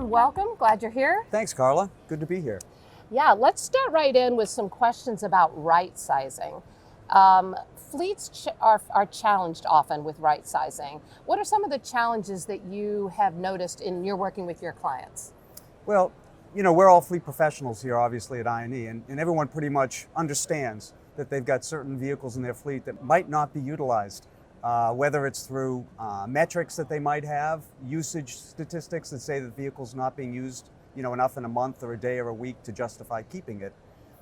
Ron, welcome. Glad you're here. Thanks, Carla. Good to be here. Yeah, let's start right in with some questions about right sizing. Fleets are challenged often with right sizing. What are some of the challenges that you have noticed in your working with your clients? Well, we're all fleet professionals here, obviously, at I&E, and everyone pretty much understands that they've got certain vehicles in their fleet that might not be utilized, whether it's through metrics that they might have, usage statistics that say that the vehicle's not being used enough in a month or a day or a week to justify keeping it.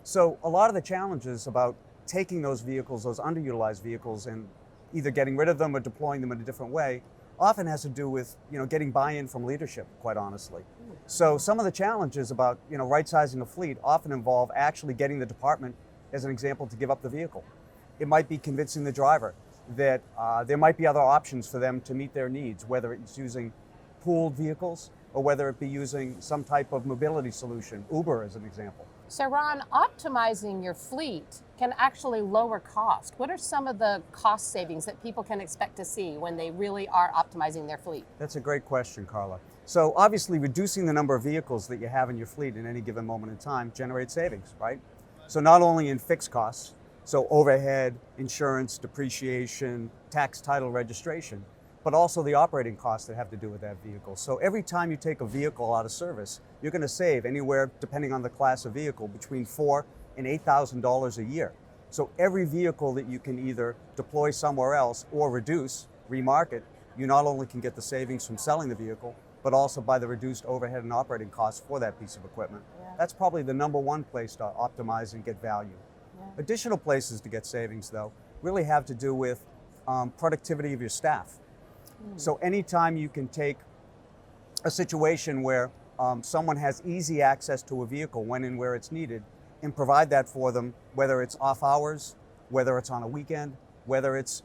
So a lot of the challenges about taking those vehicles, those underutilized vehicles, and either getting rid of them or deploying them in a different way often has to do with getting buy-in from leadership, quite honestly. So some of the challenges about right-sizing a fleet often involve actually getting the department, as an example, to give up the vehicle. It might be convincing the driver that there might be other options for them to meet their needs, whether it's using pooled vehicles or whether it be using some type of mobility solution, Uber as an example. So Ron, optimizing your fleet can actually lower cost. What are some of the cost savings that people can expect to see when they really are optimizing their fleet? That's a great question, Carla. So obviously reducing the number of vehicles that you have in your fleet in any given moment in time generates savings, right? So not only in fixed costs, so overhead, insurance, depreciation, tax, title, registration, but also the operating costs that have to do with that vehicle. So every time you take a vehicle out of service, you're going to save anywhere, depending on the class of vehicle, between $4,000 and $8,000 a year. So every vehicle that you can either deploy somewhere else or reduce, remarket, you not only can get the savings from selling the vehicle, but also by the reduced overhead and operating costs for that piece of equipment. Yeah. That's probably the number one place to optimize and get value. Yeah. Additional places to get savings, though, really have to do with productivity of your staff. So anytime you can take a situation where someone has easy access to a vehicle when and where it's needed and provide that for them, whether it's off hours, whether it's on a weekend, whether it's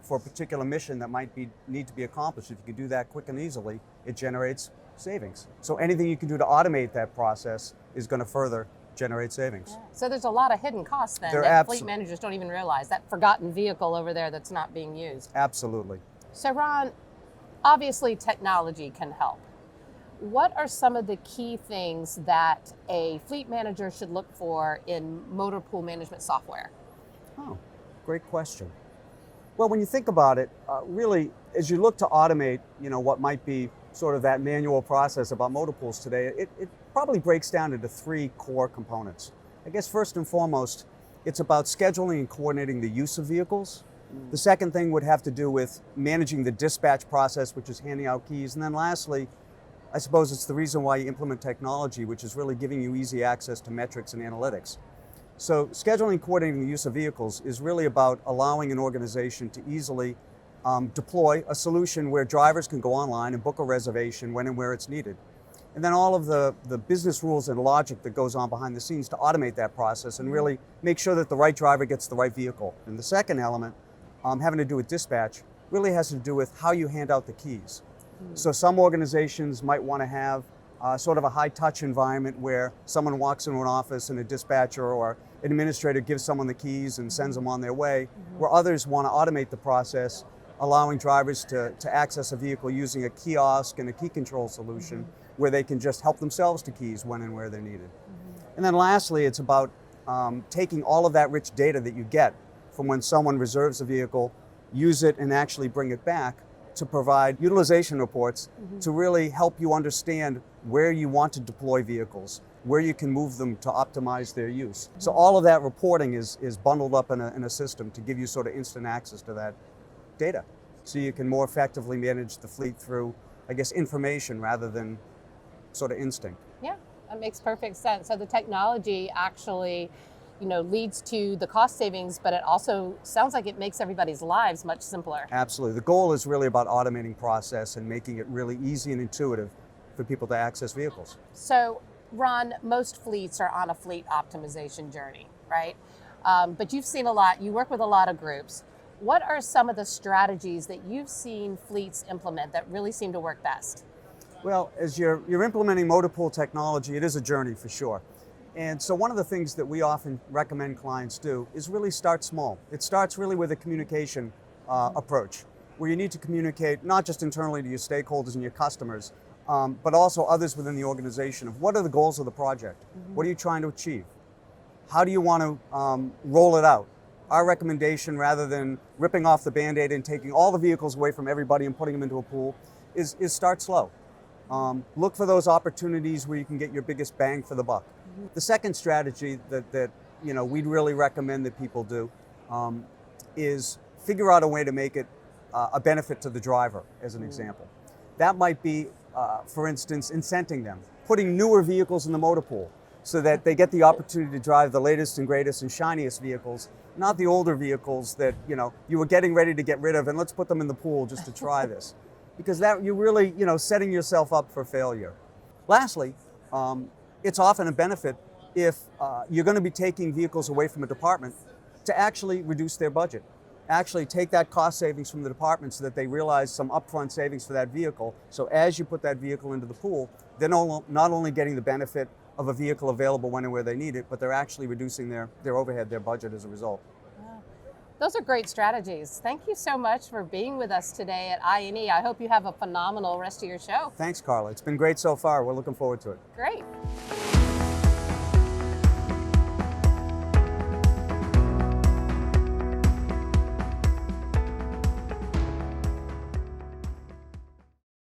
for a particular mission that might need to be accomplished, if you can do that quick and easily, it generates savings. So anything you can do to automate that process is going to further generate savings. Yeah. So there's a lot of hidden costs then that fleet managers don't even realize, that forgotten vehicle over there that's not being used. Absolutely. So Ron, obviously technology can help. What are some of the key things that a fleet manager should look for in motor pool management software? Oh, great question. Well, when you think about it, really, as you look to automate, what might be sort of that manual process about motor pools today, it probably breaks down into three core components. I guess first and foremost, it's about scheduling and coordinating the use of vehicles. The second thing would have to do with managing the dispatch process, which is handing out keys. And then lastly, I suppose it's the reason why you implement technology, which is really giving you easy access to metrics and analytics. So scheduling and coordinating the use of vehicles is really about allowing an organization to easily deploy a solution where drivers can go online and book a reservation when and where it's needed. And then all of the business rules and logic that goes on behind the scenes to automate that process and really make sure that the right driver gets the right vehicle. And the second element, having to do with dispatch, really has to do with how you hand out the keys. So some organizations might want to have sort of a high-touch environment where someone walks into an office and a dispatcher or an administrator gives someone the keys and sends them on their way, where others want to automate the process, allowing drivers to access a vehicle using a kiosk and a key control solution where they can just help themselves to keys when and where they're needed. And then lastly, it's about taking all of that rich data that you get from when someone reserves a vehicle, use it and actually bring it back to provide utilization reports to really help you understand where you want to deploy vehicles, where you can move them to optimize their use. So all of that reporting is bundled up in a system to give you sort of instant access to that data. So you can more effectively manage the fleet through, I guess, information rather than sort of instinct. Yeah, that makes perfect sense. So the technology actually leads to the cost savings, but it also sounds like it makes everybody's lives much simpler. Absolutely. The goal is really about automating process and making it really easy and intuitive for people to access vehicles. So, Ron, most fleets are on a fleet optimization journey, right? But you've seen a lot, you work with a lot of groups. What are some of the strategies that you've seen fleets implement that really seem to work best? Well, as you're implementing motor pool technology, it is a journey for sure. And so one of the things that we often recommend clients do is really start small. It starts really with a communication approach, where you need to communicate not just internally to your stakeholders and your customers, but also others within the organization of what are the goals of the project? What are you trying to achieve? How do you want to roll it out? Our recommendation, rather than ripping off the Band-Aid and taking all the vehicles away from everybody and putting them into a pool, is start slow. Look for those opportunities where you can get your biggest bang for the buck. The second strategy that we'd really recommend that people do is figure out a way to make it a benefit to the driver, as an example. That might be, for instance, incenting them, putting newer vehicles in the motor pool so that they get the opportunity to drive the latest and greatest and shiniest vehicles, not the older vehicles that you were getting ready to get rid of, and let's put them in the pool just to try this. Because that you're really setting yourself up for failure. Lastly, it's often a benefit if you're going to be taking vehicles away from a department to actually reduce their budget. Actually take that cost savings from the department so that they realize some upfront savings for that vehicle. So as you put that vehicle into the pool, they're not only getting the benefit of a vehicle available when and where they need it, but they're actually reducing their overhead, their budget as a result. Those are great strategies. Thank you so much for being with us today at I&E. I hope you have a phenomenal rest of your show. Thanks, Carla. It's been great so far. We're looking forward to it. Great.